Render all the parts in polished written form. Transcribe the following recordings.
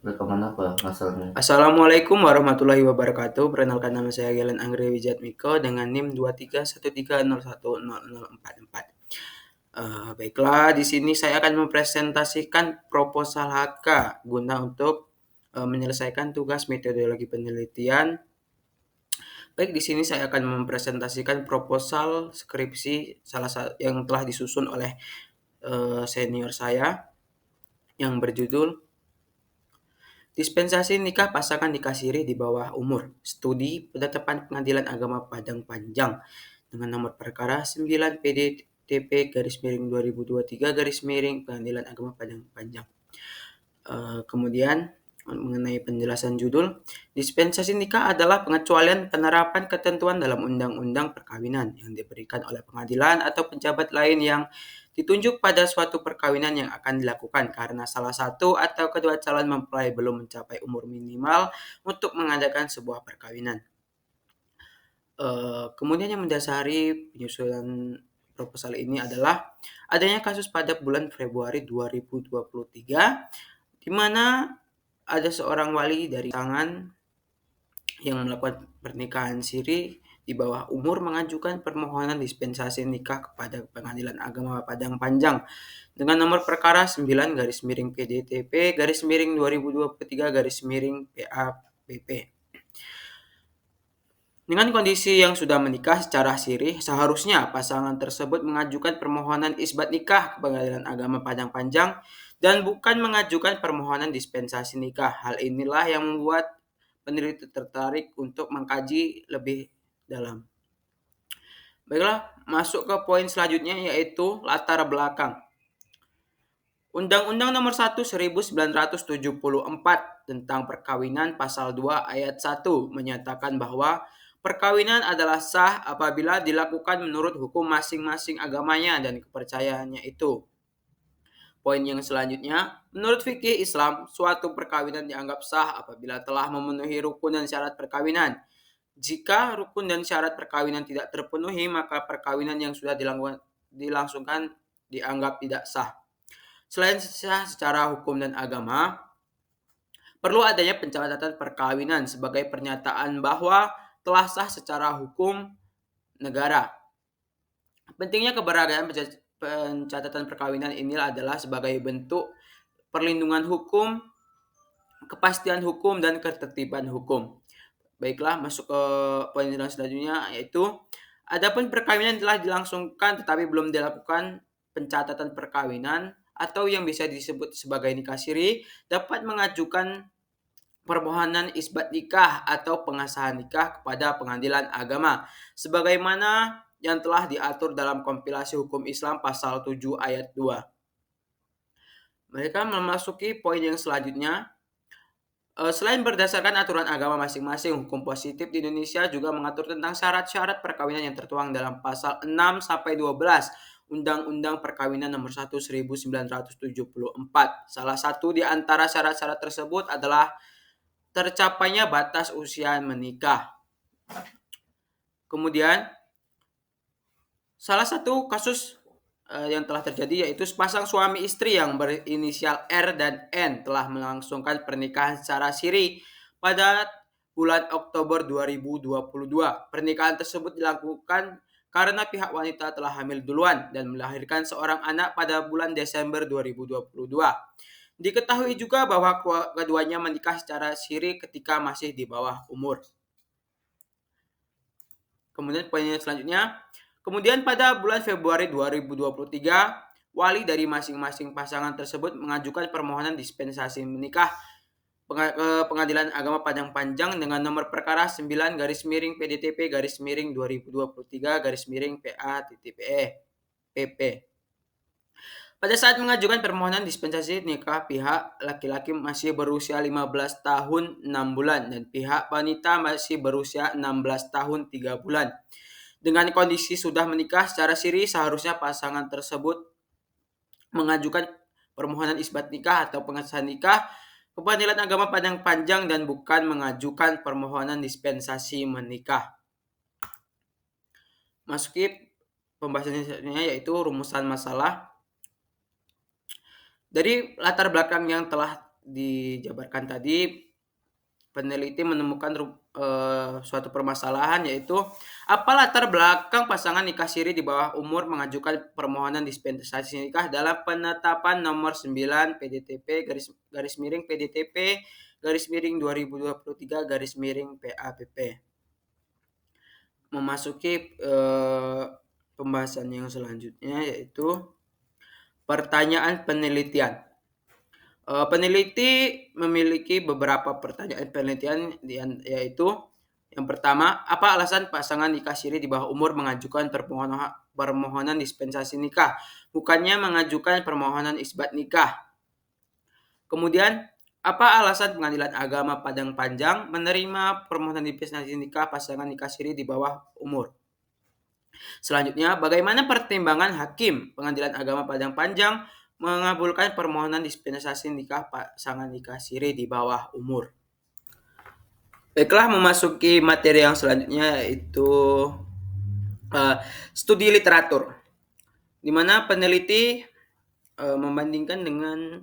Rekaman apa masalahnya? Assalamualaikum warahmatullahi wabarakatuh. Perkenalkan nama saya Galen Anggre Wijatmiko dengan NIM 231301300044. Baiklah, di sini saya akan mempresentasikan proposal HK guna untuk menyelesaikan tugas metodologi penelitian. Baik, di sini saya akan mempresentasikan proposal skripsi salah satu yang telah disusun oleh senior saya yang berjudul Dispensasi nikah pasangan nikah siri di bawah umur. Studi penetapan Pengadilan Agama Padang Panjang dengan nomor perkara 9 PDTP garis miring 2023 garis miring Pengadilan Agama Padang Panjang. Kemudian mengenai penjelasan judul, dispensasi nikah adalah pengecualian penerapan ketentuan dalam undang-undang perkawinan yang diberikan oleh pengadilan atau pejabat lain yang ditunjuk pada suatu perkawinan yang akan dilakukan karena salah satu atau kedua calon mempelai belum mencapai umur minimal untuk mengadakan sebuah perkawinan. Kemudian yang mendasari penyusunan proposal ini adalah adanya kasus pada bulan Februari 2023 di mana ada seorang wali dari tangan yang melakukan pernikahan siri di bawah umur mengajukan permohonan dispensasi nikah kepada Pengadilan Agama Padang Panjang dengan nomor perkara 9 garis miring PDTP garis miring 2023 garis miring PAPP. Dengan kondisi yang sudah menikah secara siri, seharusnya pasangan tersebut mengajukan permohonan isbat nikah ke Pengadilan Agama Padang Panjang dan bukan mengajukan permohonan dispensasi nikah. Hal inilah yang membuat peneliti tertarik untuk mengkaji lebih dalam. Baiklah, masuk ke poin selanjutnya yaitu latar belakang. Undang-Undang Nomor 1 1974 tentang Perkawinan Pasal 2 Ayat 1 menyatakan bahwa perkawinan adalah sah apabila dilakukan menurut hukum masing-masing agamanya dan kepercayaannya itu. Poin yang selanjutnya, menurut fikih Islam, suatu perkawinan dianggap sah apabila telah memenuhi rukun dan syarat perkawinan. Jika rukun dan syarat perkawinan tidak terpenuhi, maka perkawinan yang sudah dilangsungkan dianggap tidak sah. Selain sah secara hukum dan agama, perlu adanya pencatatan perkawinan sebagai pernyataan bahwa telah sah secara hukum negara. Pentingnya keberadaan pencatatan perkawinan ini adalah sebagai bentuk perlindungan hukum, kepastian hukum, dan ketertiban hukum. Baiklah, masuk ke poin selanjutnya yaitu adapun perkawinan telah dilangsungkan tetapi belum dilakukan pencatatan perkawinan atau yang bisa disebut sebagai nikah siri dapat mengajukan permohonan isbat nikah atau pengesahan nikah kepada Pengadilan Agama sebagaimana yang telah diatur dalam kompilasi hukum Islam pasal 7 ayat 2. Mereka memasuki poin yang selanjutnya. Selain berdasarkan aturan agama masing-masing, hukum positif di Indonesia juga mengatur tentang syarat-syarat perkawinan yang tertuang dalam pasal 6 sampai 12 Undang-Undang Perkawinan Nomor 1 1974. Salah satu di antara syarat-syarat tersebut adalah tercapainya batas usia menikah. Kemudian, salah satu kasus yang telah terjadi yaitu sepasang suami istri yang berinisial R dan N telah melangsungkan pernikahan secara siri pada bulan Oktober 2022. Pernikahan tersebut dilakukan karena pihak wanita telah hamil duluan dan melahirkan seorang anak pada bulan Desember 2022. Diketahui juga bahwa keduanya menikah secara siri ketika masih di bawah umur. Kemudian poin selanjutnya, kemudian pada bulan Februari 2023, wali dari masing-masing pasangan tersebut mengajukan permohonan dispensasi menikah ke Pengadilan Agama Padang Panjang dengan nomor perkara 9 garis miring PDTP garis miring 2023 garis miring PA.PE PP. Pada saat mengajukan permohonan dispensasi nikah, pihak laki-laki masih berusia 15 tahun 6 bulan dan pihak wanita masih berusia 16 tahun 3 bulan. Dengan kondisi sudah menikah secara siri, seharusnya pasangan tersebut mengajukan permohonan isbat nikah atau pengesahan nikah ke Pengadilan Agama Padang Panjang dan bukan mengajukan permohonan dispensasi menikah. Masuki pembahasannya yaitu rumusan masalah. Dari latar belakang yang telah dijabarkan tadi, peneliti menemukan suatu permasalahan, yaitu apa latar belakang pasangan nikah siri di bawah umur mengajukan permohonan dispensasi nikah dalam penetapan nomor 9 PDTP garis garis miring PDTP garis miring 2023 garis miring PAPP. Memasuki pembahasan yang selanjutnya, yaitu pertanyaan penelitian. Peneliti memiliki beberapa pertanyaan penelitian, yaitu yang pertama, apa alasan pasangan nikah siri di bawah umur mengajukan permohonan dispensasi nikah, bukannya mengajukan permohonan isbat nikah? Kemudian, apa alasan Pengadilan Agama Padang Panjang menerima permohonan dispensasi nikah pasangan nikah siri di bawah umur? Selanjutnya, bagaimana pertimbangan Hakim Pengadilan Agama Padang Panjang mengabulkan permohonan dispensasi nikah pasangan nikah siri di bawah umur? Baiklah, memasuki materi yang selanjutnya, yaitu studi literatur, di mana peneliti membandingkan dengan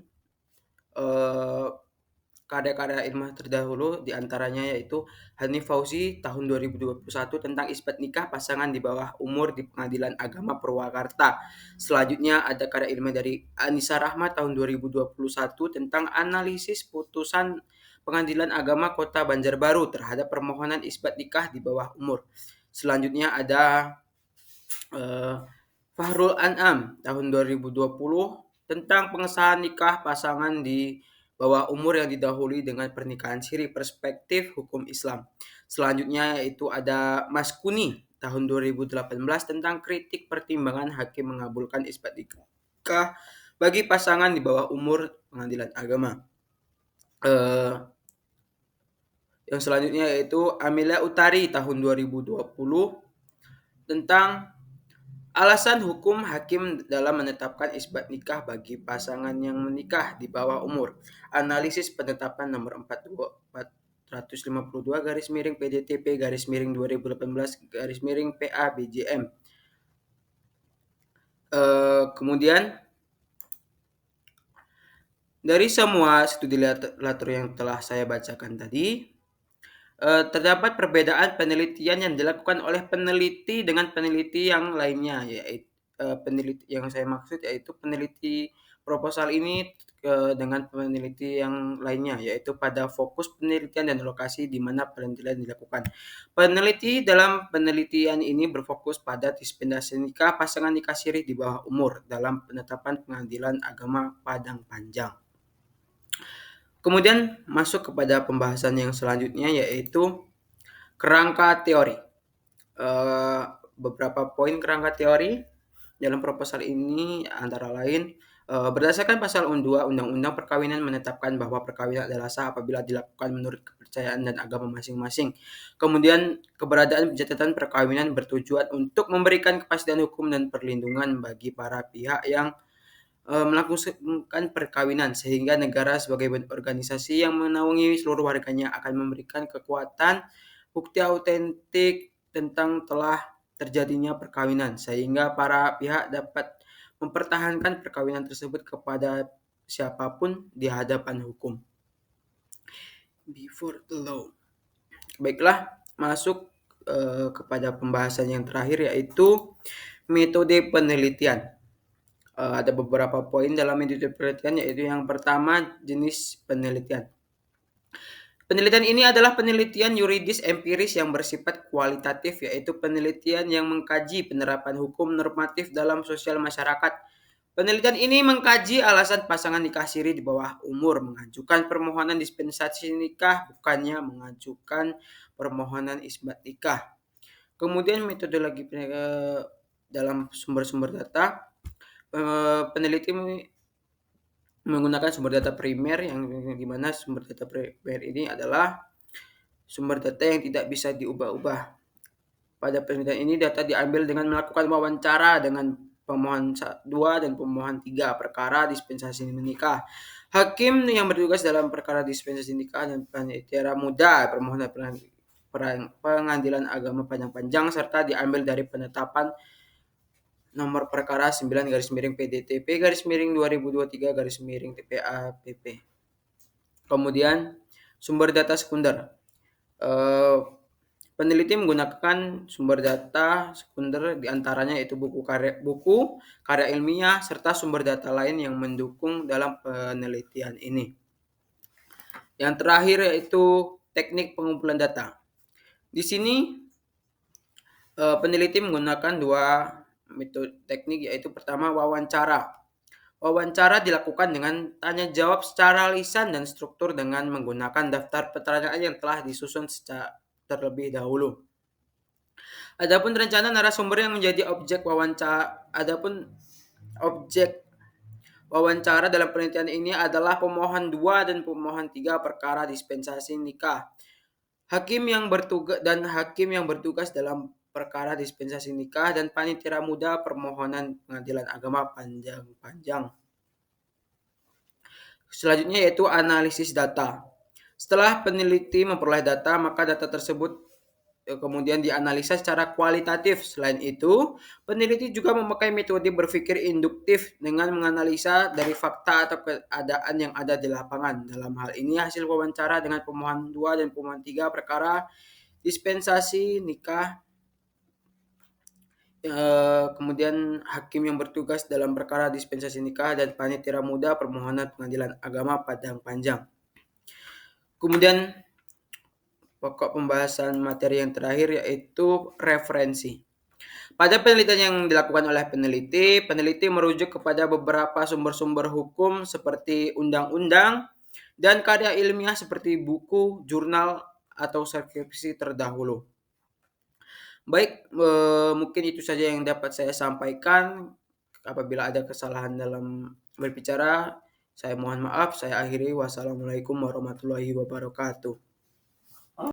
karya-karya ilmiah terdahulu, diantaranya yaitu Hanif Fauzi tahun 2021 tentang isbat nikah pasangan di bawah umur di Pengadilan Agama Purwakarta. Selanjutnya ada karya ilmiah dari Anissa Rahmat tahun 2021 tentang analisis putusan Pengadilan Agama Kota Banjarbaru terhadap permohonan isbat nikah di bawah umur. Selanjutnya ada Fahrul An'am tahun 2020 tentang pengesahan nikah pasangan di bawah umur yang didahului dengan pernikahan siri, perspektif hukum Islam. Selanjutnya yaitu ada Mas Kuni tahun 2018 tentang kritik pertimbangan hakim mengabulkan isbat nikah bagi pasangan di bawah umur Pengadilan Agama. Yang selanjutnya yaitu Amelia Utari tahun 2020 tentang alasan hukum hakim dalam menetapkan isbat nikah bagi pasangan yang menikah di bawah umur. Analisis penetapan nomor 452 garis miring PDTP garis miring 2018 garis miring PA BJM. Kemudian dari semua studi literatur yang telah saya bacakan tadi, terdapat perbedaan penelitian yang dilakukan oleh peneliti dengan peneliti yang lainnya, yaitu peneliti yang saya maksud yaitu peneliti proposal ini dengan peneliti yang lainnya, yaitu pada fokus penelitian dan lokasi di mana penelitian dilakukan. Peneliti dalam penelitian ini berfokus pada dispensasi nikah pasangan nikah siri di bawah umur dalam penetapan Pengadilan Agama Padang Panjang. Kemudian masuk kepada pembahasan yang selanjutnya, yaitu kerangka teori. Beberapa poin kerangka teori dalam proposal ini antara lain berdasarkan pasal 2 Undang-Undang Perkawinan menetapkan bahwa perkawinan adalah sah apabila dilakukan menurut kepercayaan dan agama masing-masing. Kemudian keberadaan pencatatan perkawinan bertujuan untuk memberikan kepastian hukum dan perlindungan bagi para pihak yang melakukan perkawinan, sehingga negara sebagai organisasi yang menaungi seluruh warganya akan memberikan kekuatan bukti autentik tentang telah terjadinya perkawinan, sehingga para pihak dapat mempertahankan perkawinan tersebut kepada siapapun di hadapan hukum. Before the law. Baiklah, masuk kepada pembahasan yang terakhir, yaitu metode penelitian. Ada beberapa poin dalam metode penelitian, yaitu yang pertama, jenis penelitian. Penelitian ini adalah penelitian yuridis empiris yang bersifat kualitatif, yaitu penelitian yang mengkaji penerapan hukum normatif dalam sosial masyarakat. Penelitian ini mengkaji alasan pasangan nikah siri di bawah umur mengajukan permohonan dispensasi nikah, bukannya mengajukan permohonan isbat nikah. Kemudian metodologi dalam sumber-sumber data. Peneliti menggunakan sumber data primer, yang dimana sumber data primer ini adalah sumber data yang tidak bisa diubah-ubah. Pada penelitian ini data diambil dengan melakukan wawancara dengan pemohon 2 dan pemohon 3 perkara dispensasi nikah. Hakim yang bertugas dalam perkara dispensasi nikah dan panitia muda permohonan Pengadilan Agama Padang Panjang, serta diambil dari penetapan nomor perkara 9 garis miring PDTP garis miring 2023 garis miring TPA PP. Kemudian sumber data sekunder. Eh, Peneliti menggunakan sumber data sekunder diantaranya yaitu buku, karya ilmiah, serta sumber data lain yang mendukung dalam penelitian ini. Yang terakhir yaitu teknik pengumpulan data. Di sini peneliti menggunakan dua metode teknik, yaitu pertama wawancara. Wawancara dilakukan dengan tanya jawab secara lisan dan struktur dengan menggunakan daftar pertanyaan yang telah disusun secara terlebih dahulu. Adapun rencana narasumber yang menjadi objek wawancara dalam penelitian ini adalah pemohon 2 dan pemohon 3 perkara dispensasi nikah. Hakim yang bertugas dalam perkara dispensasi nikah dan panitia muda permohonan pengadilan agama panjang. Selanjutnya yaitu analisis data. Setelah peneliti memperoleh data, maka data tersebut kemudian dianalisa secara kualitatif. Selain itu, peneliti juga memakai metode berpikir induktif dengan menganalisa dari fakta atau keadaan yang ada di lapangan. Dalam hal ini, hasil wawancara dengan pemohon 2 dan pemohon 3 perkara dispensasi nikah, kemudian hakim yang bertugas dalam perkara dispensasi nikah dan panitia muda permohonan pengadilan agama padang panjang. Kemudian pokok pembahasan materi yang terakhir yaitu referensi. Pada penelitian yang dilakukan oleh peneliti merujuk kepada beberapa sumber-sumber hukum seperti undang-undang dan karya ilmiah seperti buku, jurnal, atau skripsi terdahulu. Baik, mungkin itu saja yang dapat saya sampaikan. Apabila ada kesalahan dalam berbicara, saya mohon maaf. Saya akhiri. Wassalamualaikum warahmatullahi wabarakatuh.